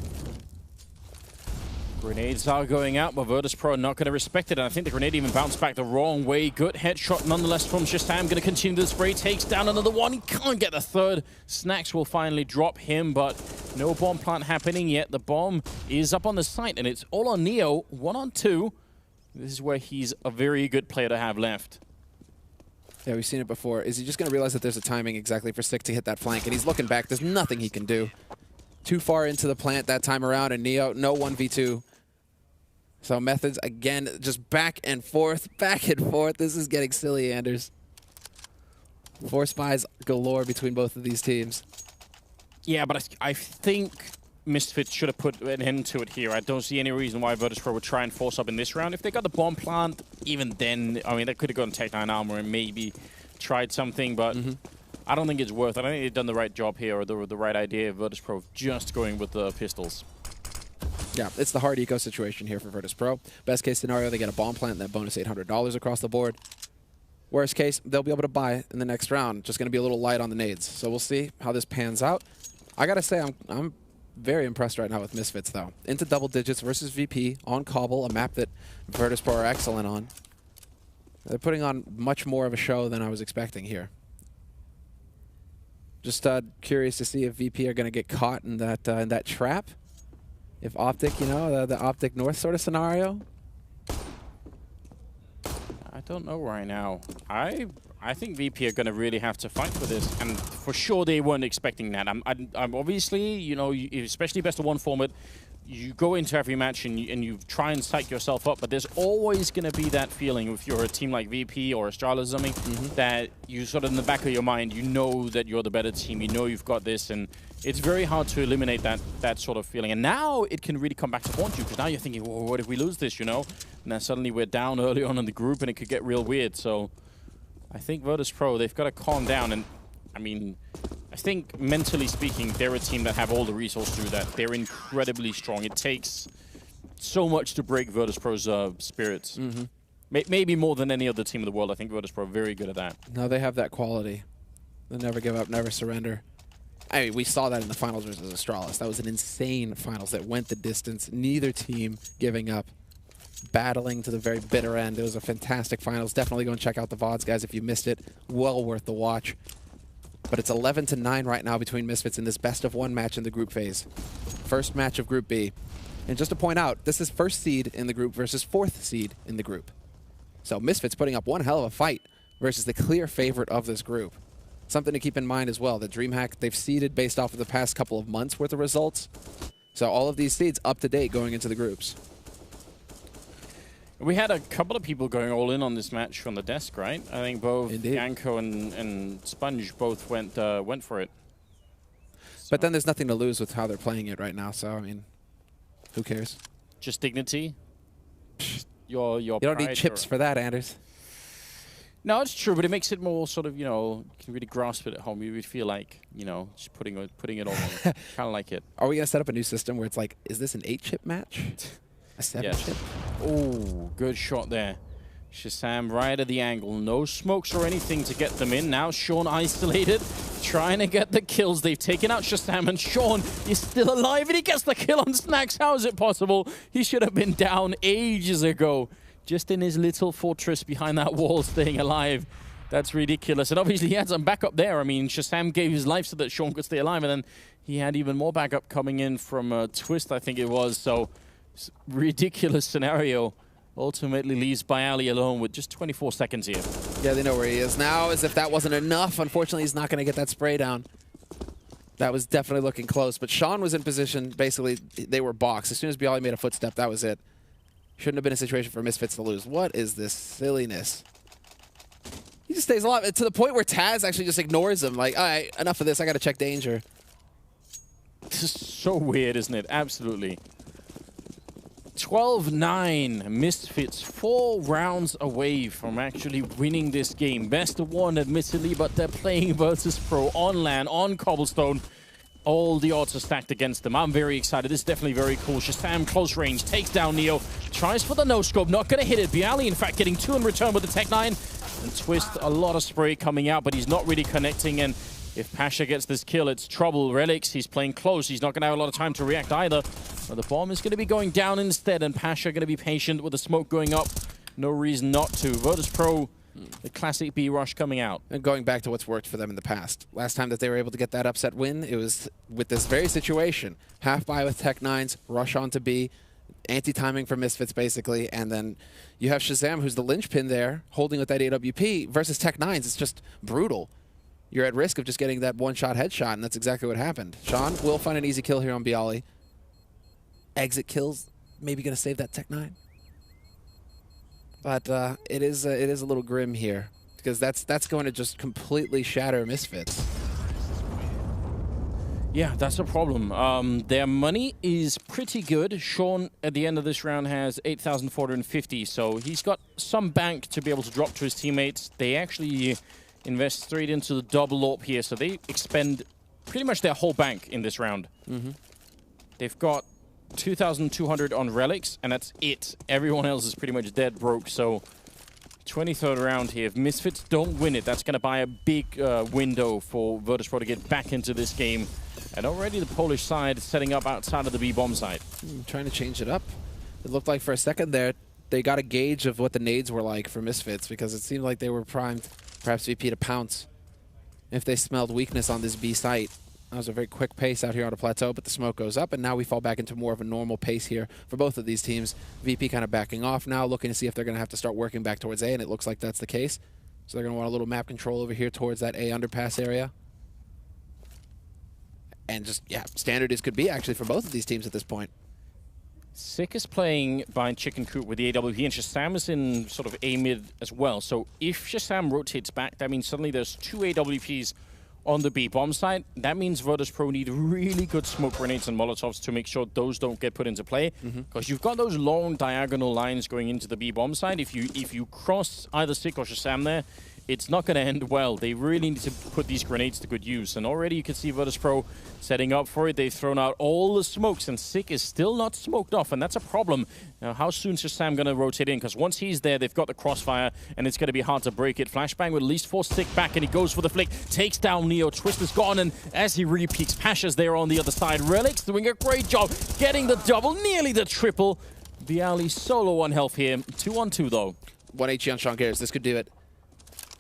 Grenades are going out, but Virtus Pro not going to respect it. And I think the grenade even bounced back the wrong way. Good headshot nonetheless from Shazam. Going to continue the spray. Takes down another one. He can't get the third. Snacks will finally drop him, but no bomb plant happening yet. The bomb is up on the site, and it's all on Neo. 1-on-2. This is where he's a very good player to have left. Yeah, we've seen it before. Is he just going to realize that there's a timing exactly for Sick to hit that flank? And he's looking back. There's nothing he can do. Too far into the plant that time around, and Neo, no 1v2. So methods, again, just back and forth, back and forth. This is getting silly, Anders. 4 spies galore between both of these teams. Yeah, but I think Misfits should have put an end to it here. I don't see any reason why Virtus Pro would try and force up in this round. If they got the bomb plant, even then, I mean, they could have gotten Tech 9 armor and maybe tried something, but I don't think it's worth it. I don't think they've done the right job here or the right idea of Virtus Pro just going with the pistols. Yeah, it's the hard eco situation here for Virtus Pro. Best case scenario, they get a bomb plant and that bonus $800 across the board. Worst case, they'll be able to buy in the next round. Just going to be a little light on the nades. So we'll see how this pans out. I got to say, I'm very impressed right now with Misfits, though. Into double digits versus VP on Cobble, a map that Virtus Pro are excellent on. They're putting on much more of a show than I was expecting here. Just curious to see if VP are going to get caught in that trap. If Optic, you know, the Optic North sort of scenario. I don't know right now. I think VP are going to really have to fight for this, and for sure they weren't expecting that. I'm obviously, you know, especially best of 1 format, you go into every match and you try and psych yourself up, but there's always going to be that feeling if you're a team like VP or Astralis or something, that you sort of in the back of your mind, you know that you're the better team, you know you've got this, and it's very hard to eliminate that sort of feeling. And now it can really come back to haunt you, because now you're thinking, well, what if we lose this, you know? And then suddenly we're down early on in the group and it could get real weird. So I think Virtus Pro, they've got to calm down. And I mean, I think mentally speaking, they're a team that have all the resources to do that. They're incredibly strong. It takes so much to break Virtus Pro's spirits. Maybe more than any other team in the world. I think Virtus Pro are very good at that. No, they have that quality. They never give up, never surrender. I mean, we saw that in the finals versus Astralis. That was an insane finals that went the distance. Neither team giving up, battling to the very bitter end. It was a fantastic finals. Definitely go and check out the VODs, guys, if you missed it. Well worth the watch. But it's 11-9 right now between Misfits in this best-of-1 match in the group phase. First match of Group B. And just to point out, this is first seed in the group versus fourth seed in the group. So Misfits putting up one hell of a fight versus the clear favorite of this group. Something to keep in mind as well, that DreamHack, they've seeded based off of the past couple of months worth of results. So all of these seeds up to date going into the groups. We had a couple of people going all in on this match on the desk, right? I think both Yanko and Sponge both went for it. So. But then there's nothing to lose with how they're playing it right now, so I mean, who cares? Just dignity. Your you don't need chips for that, Anders. No, it's true, but it makes it more sort of, you know, you can really grasp it at home. You would feel like, you know, just putting it all on. Kind of like it. Are we going to set up a new system where it's like, is this an 8-chip match? A 7-chip? Oh, good shot there. Shazam right at the angle. No smokes or anything to get them in. Now Sean isolated, trying to get the kills. They've taken out Shazam, and Sean is still alive, and he gets the kill on Snacks. How is it possible? He should have been down ages ago. Just in his little fortress behind that wall, staying alive. That's ridiculous. And obviously he had some backup there. I mean, Shazam gave his life so that Sean could stay alive, and then he had even more backup coming in from Twist, I think it was. So, ridiculous scenario. Ultimately leaves Bialy alone with just 24 seconds here. Yeah, they know where he is now. As if that wasn't enough. Unfortunately, he's not going to get that spray down. That was definitely looking close. But Sean was in position. Basically, they were boxed. As soon as Bialy made a footstep, that was it. Shouldn't have been a situation for Misfits to lose. What is this silliness? He just stays alive to the point where Taz actually just ignores him. Like, all right, enough of this. I got to check danger. This is so weird, isn't it? Absolutely. 12-9. Misfits 4 rounds away from actually winning this game. Best of 1, admittedly, but they're playing Virtus Pro on LAN, on Cobblestone. All the odds are stacked against them. I'm very excited. This is definitely very cool. Shazam, close range, takes down Neo. Tries for the no-scope, not going to hit it. Bialy, in fact, getting 2 in return with the Tech 9. And Twist, a lot of spray coming out, but he's not really connecting. And if Pasha gets this kill, it's trouble. Relics, he's playing close. He's not going to have a lot of time to react either. But the bomb is going to be going down instead, and Pasha going to be patient with the smoke going up. No reason not to. Virtus Pro, the classic B rush coming out. And going back to what's worked for them in the past. Last time that they were able to get that upset win, it was with this very situation. Half buy with Tech 9s, rush on to B, anti-timing for Misfits basically, and then you have Shazam, who's the linchpin there, holding with that AWP, versus Tech 9s. It's just brutal. You're at risk of just getting that one-shot headshot, and that's exactly what happened. Sean will find an easy kill here on Bialy. Exit kills, maybe going to save that Tech 9. But it is a little grim here, because that's going to just completely shatter Misfits. Yeah, that's a problem. Their money is pretty good. Sean, at the end of this round, has 8,450, so he's got some bank to be able to drop to his teammates. They actually invest straight into the double AWP here, so they expend pretty much their whole bank in this round. They've got 2,200 on relics, and that's it. Everyone else is pretty much dead broke, so 23rd round here. If Misfits don't win it, that's going to buy a big window for Virtus Pro to get back into this game. And already the Polish side setting up outside of the B-bomb side. Trying to change it up. It looked like for a second there, they got a gauge of what the nades were like for Misfits, because it seemed like they were primed, perhaps VP to pounce if they smelled weakness on this B site. That was a very quick pace out here on the plateau, but the smoke goes up, and now we fall back into more of a normal pace here for both of these teams. VP kind of backing off now, looking to see if they're going to have to start working back towards A, and it looks like that's the case. So they're going to want a little map control over here towards that A underpass area. And just, yeah, standard as could be, actually, for both of these teams at this point. Sick is playing behind Chicken Coop with the AWP, and Shazam is in sort of A mid as well. So if Shazam rotates back, that means suddenly there's 2 AWPs on the B-bomb side. That means Virtus Pro need really good smoke grenades and Molotovs to make sure those don't get put into play. Because you've got those long diagonal lines going into the B-bomb side. If you cross either Sick or Shazam there, it's not going to end well. They really need to put these grenades to good use. And already you can see Virtus Pro setting up for it. They've thrown out all the smokes, and Sick is still not smoked off, and that's a problem. Now, how soon is Shazam going to rotate in? Because once he's there, they've got the crossfire, and it's going to be hard to break it. Flashbang would at least force Sick back, and he goes for the flick. Takes down Neo. Twist is gone, and as he re-peaks, Pasha's there on the other side. Relic's doing a great job getting the double, nearly the triple. Bialy solo on health here. 2-on-2, though. 1 HE on Sean Garrett. This could do it.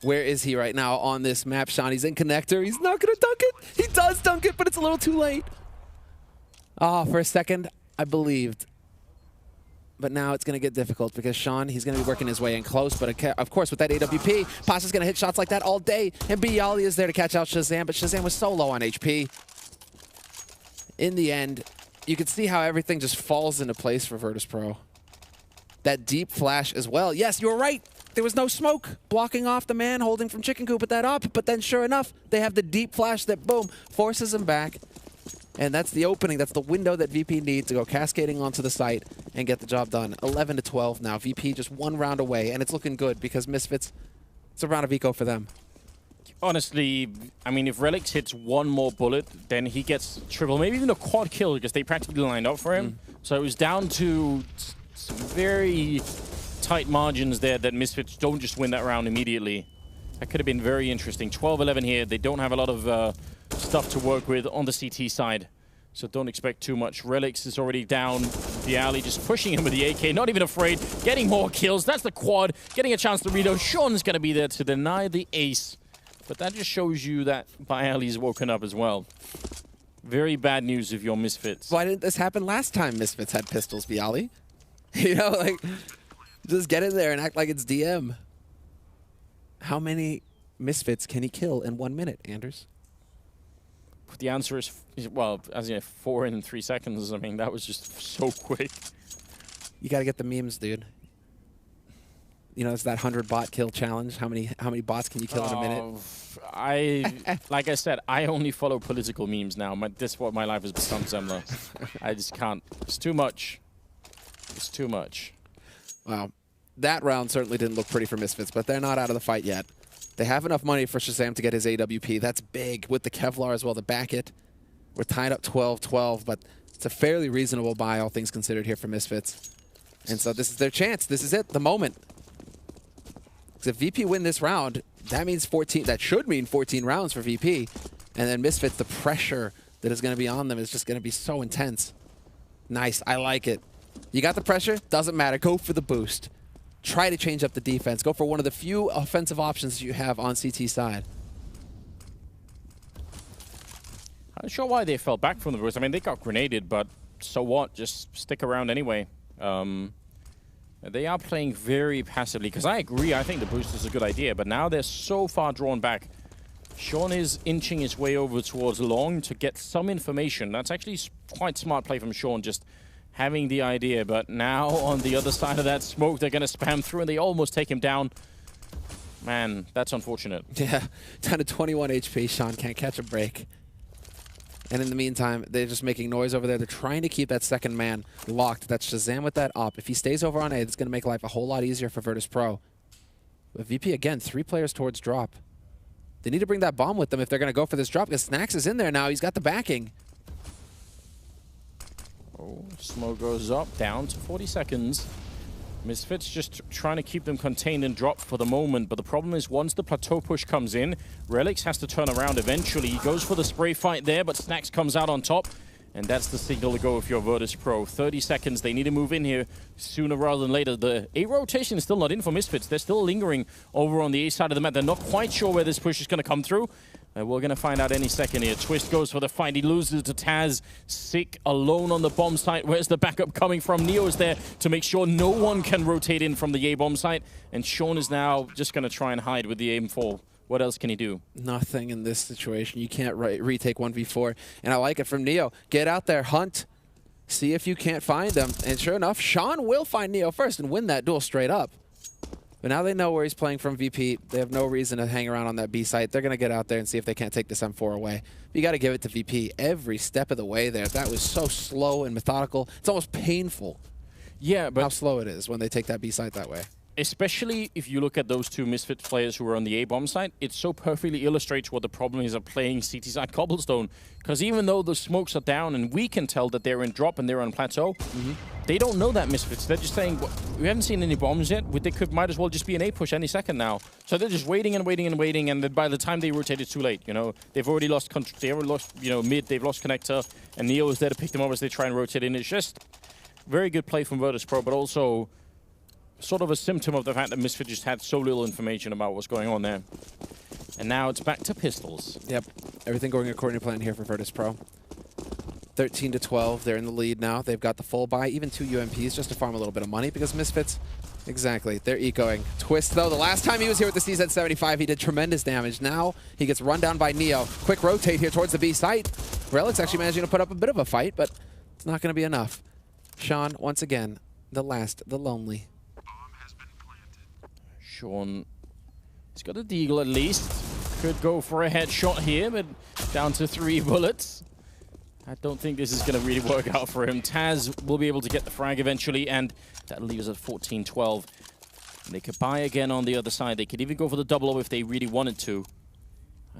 Where is he right now on this map, Sean? He's in connector. He's not going to dunk it. He does dunk it, but it's a little too late. Oh, for a second, I believed. But now it's going to get difficult because Sean, he's going to be working his way in close. But of course, with that AWP, Pasa's going to hit shots like that all day. And Bialy is there to catch out Shazam, but Shazam was so low on HP. In the end, you can see how everything just falls into place for Virtus Pro. That deep flash as well. Yes, you were right. There was no smoke blocking off the man holding from Chicken Coop with that up. But then sure enough, they have the deep flash that, boom, forces him back. And that's the opening. That's the window that VP needs to go cascading onto the site and get the job done. 11 to 12 now. VP just one round away. And it's looking good because Misfits, it's a round of eco for them. Honestly, I mean, if Relix hits one more bullet, then he gets triple, maybe even a quad kill because they practically lined up for him. So it was down to some very tight margins there that Misfits don't just win that round immediately. That could have been very interesting. 12-11 here. They don't have a lot of stuff to work with on the CT side, so don't expect too much. Relix is already down the alley, just pushing him with the AK, not even afraid, getting more kills. That's the quad, getting a chance to reload. Sean's going to be there to deny the ace, but that just shows you that Bialy's woken up as well. Very bad news if you're Misfits. Why didn't this happen last time Misfits had pistols, Bialy? You know, like, just get in there and act like it's DM. How many Misfits can he kill in 1 minute, Anders? The answer is, well, as you know, 4 in 3 seconds. I mean, that was just so quick. You got to get the memes, dude. You know, it's that 100 bot kill challenge. How many bots can you kill in a minute? Like I said, I only follow political memes now. This is what my life has become, Zemla. I just can't. It's too much. It's too much. Wow. That round certainly didn't look pretty for Misfits, but they're not out of the fight yet. They have enough money for Shazam to get his AWP. That's big with the Kevlar as well to back it. We're tied up 12-12, but it's a fairly reasonable buy, all things considered, here for Misfits. And so this is their chance. This is it, the moment. Because if VP win this round, that means 14. That should mean 14 rounds for VP. And then Misfits, the pressure that is going to be on them is just going to be so intense. Nice. I like it. You got the pressure? Doesn't matter. Go for the boost. Try to change up the defense. Go for one of the few offensive options you have on CT side. I'm not sure why they fell back from the boost. I mean, they got grenaded, but so what? Just stick around anyway. They are playing very passively, because I agree, I think the boost is a good idea, but now they're so far drawn back. Sean is inching his way over towards long to get some information. That's actually quite smart play from Sean, just having the idea, but now on the other side of that smoke, they're going to spam through, and they almost take him down. Man, that's unfortunate. Yeah, down to 21 HP. Sean can't catch a break. And in the meantime, they're just making noise over there. They're trying to keep that second man locked. That's Shazam with that op. If he stays over on A, it's going to make life a whole lot easier for Virtus Pro. But VP, again, 3 players towards drop. They need to bring that bomb with them if they're going to go for this drop, because Snacks is in there now. He's got the backing. Oh, smoke goes up, down to 40 seconds. Misfits just trying to keep them contained and drop for the moment, but the problem is once the plateau push comes in, Relix has to turn around eventually. He goes for the spray fight there, but Snacks comes out on top, and that's the signal to go if you're Virtus Pro. 30 seconds, they need to move in here sooner rather than later. The A rotation is still not in for Misfits. They're still lingering over on the A side of the map. They're not quite sure where this push is going to come through. We're going to find out any second here. Twist goes for the fight. He loses to Taz. Sick alone on the bomb site. Where's the backup coming from? Neo is there to make sure no one can rotate in from the A bomb site. And Sean is now just going to try and hide with the aim 4. What else can he do? Nothing in this situation. You can't retake 1v4. And I like it from Neo. Get out there, hunt. See if you can't find them. And sure enough, Sean will find Neo first and win that duel straight up. But now they know where he's playing from VP. They have no reason to hang around on that B site. They're going to get out there and see if they can't take this M4 away. But you got to give it to VP every step of the way there. That was so slow and methodical. It's almost painful. Yeah, but how slow it is when they take that B site that way. Especially if you look at those 2 Misfit players who are on the A bomb site, it so perfectly illustrates what the problem is of playing CT side Cobblestone. Because even though the smokes are down and we can tell that they're in drop and they're on plateau, they don't know that Misfits. They're just saying, well, we haven't seen any bombs yet. They might as well just be an A push any second now. So they're just waiting and waiting and waiting, and then by the time they rotate, it's too late. You know, they've already lost mid, they've lost connector, and Neo is there to pick them up as they try and rotate in. It's just very good play from Virtus Pro, but also sort of a symptom of the fact that Misfits just had so little information about what's going on there. And now it's back to pistols. Yep. Everything going according to plan here for Virtus Pro. 13-12. They're in the lead now. They've got the full buy, even 2 UMPs just to farm a little bit of money because Misfits, exactly, they're ecoing. Twist, though, the last time he was here with the CZ75, he did tremendous damage. Now he gets run down by Neo. Quick rotate here towards the B site. Relic's actually managing to put up a bit of a fight, but it's not going to be enough. Sean, once again, the last, the lonely. Sean, he's got a deagle at least. Could go for a headshot here, but down to 3 bullets. I don't think this is going to really work out for him. Taz will be able to get the frag eventually, and that leaves us at 14-12. They could buy again on the other side. They could even go for the double-O if they really wanted to.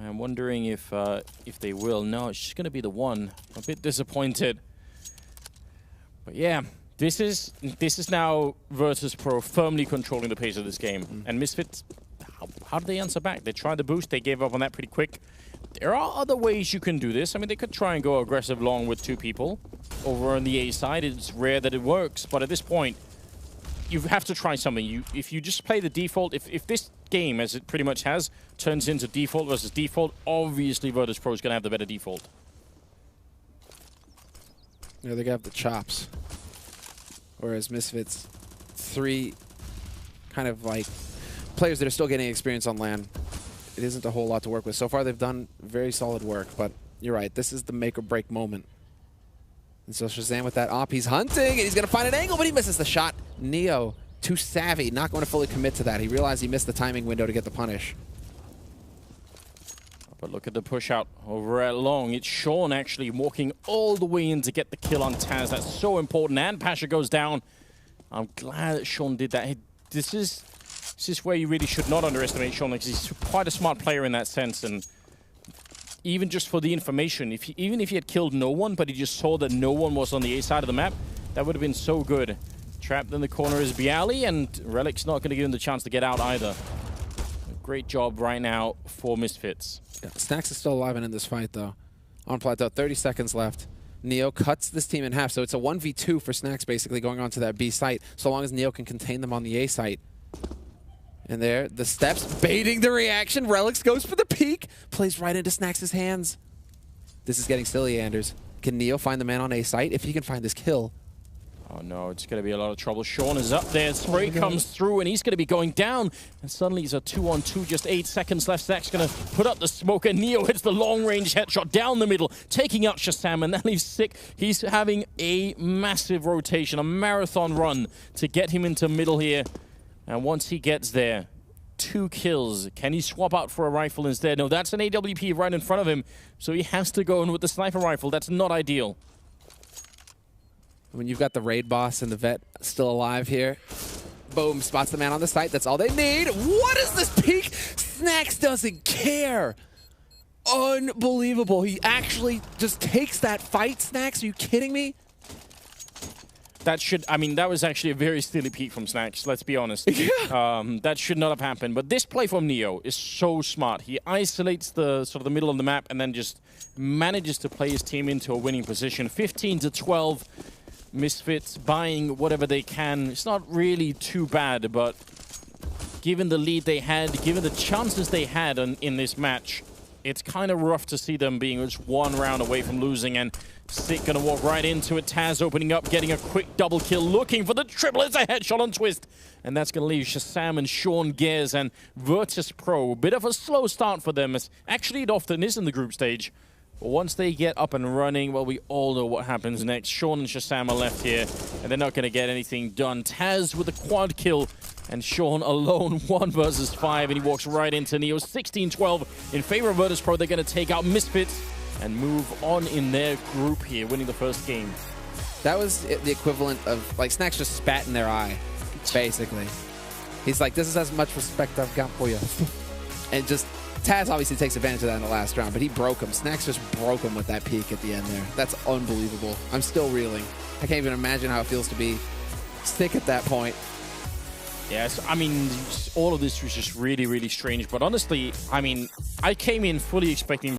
I'm wondering if they will. No, it's just going to be the one. I'm a bit disappointed. But yeah, this is now Virtus Pro firmly controlling the pace of this game. And Misfits, how did they answer back? They tried the boost. They gave up on that pretty quick. There are other ways you can do this. I mean, they could try and go aggressive long with 2 people over on the A side. It's rare that it works, but at this point, you have to try something. If you just play the default, if this game, as it pretty much has, turns into default versus default, obviously Virtus Pro is going to have the better default. Yeah, they got the chops. Whereas Misfits, 3 kind of like players that are still getting experience on LAN. It isn't a whole lot to work with. So far, they've done very solid work, but you're right. This is the make or break moment. And so Shazam with that op, he's hunting, and he's going to find an angle, but he misses the shot. Neo, too savvy, not going to fully commit to that. He realized he missed the timing window to get the punish. But look at the push out over at long. It's Sean actually walking all the way in to get the kill on Taz. That's so important. And Pasha goes down. I'm glad that Sean did that. This is where you really should not underestimate Sean, because he's quite a smart player in that sense. And even just for the information, even if he had killed no one, but he just saw that no one was on the A side of the map, that would have been so good. Trapped in the corner is Bialy, and Relic's not going to give him the chance to get out either. Great job right now for Misfits. Yeah, Snacks is still alive and in this fight, though. On plateau, 30 seconds left. Neo cuts this team in half, so it's a 1v2 for Snacks basically going on to that B site, so long as Neo can contain them on the A site. And there, the steps, baiting the reaction. Relics goes for the peek. Plays right into Snacks' hands. This is getting silly, Anders. Can Neo find the man on A site? If he can find this kill. Oh no, it's going to be a lot of trouble. Sean is up there. Spray comes through, and he's going to be going down. And suddenly he's a 2-on-2, just 8 seconds left. Snacks going to put up the smoke, and Neo hits the long-range headshot down the middle, taking out Shazam, and that leaves Sick. He's having a massive rotation, a marathon run to get him into middle here. And once he gets there, 2 kills. Can he swap out for a rifle instead? No, that's an AWP right in front of him, so he has to go in with the sniper rifle. That's not ideal. When you've got the raid boss and the vet still alive here, boom, spots the man on the site. That's all they need. What is this peek? Snacks doesn't care. Unbelievable. He actually just takes that fight, Snacks. Are you kidding me? I mean, that was actually a very silly peek from Snacks, let's be honest. Yeah. That should not have happened. But this play from Neo is so smart. He isolates the sort of the middle of the map and then just manages to play his team into a winning position. 15-12. Misfits buying whatever they can. It's not really too bad, but given the lead they had, given the chances they had in this match, it's kind of rough to see them being just 1 round away from losing. And Sick gonna walk right into it. Taz opening up, getting a quick double kill, looking for the triple. It's a headshot on Twist. And that's gonna leave Shazam and Sean Gears and Virtus Pro. Bit of a slow start for them, as actually it often is in the group stage. But once they get up and running, well, we all know what happens next. Sean and Shazam are left here, and they're not going to get anything done. Taz with a quad kill, and Sean alone, 1 versus 5, and he walks right into Neo. 16-12 in favor of Virtus Pro. They're going to take out Misfits and move on in their group here, winning the first game. That was the equivalent of, like, Snacks just spat in their eye, basically. He's like, this is as much respect I've got for you. And just... Taz obviously takes advantage of that in the last round, but he broke him. Snacks just broke him with that peek at the end there. That's unbelievable. I'm still reeling. I can't even imagine how it feels to be Sick at that point. Yes, I mean, all of this was just really, really strange. But honestly, I mean, I came in fully expecting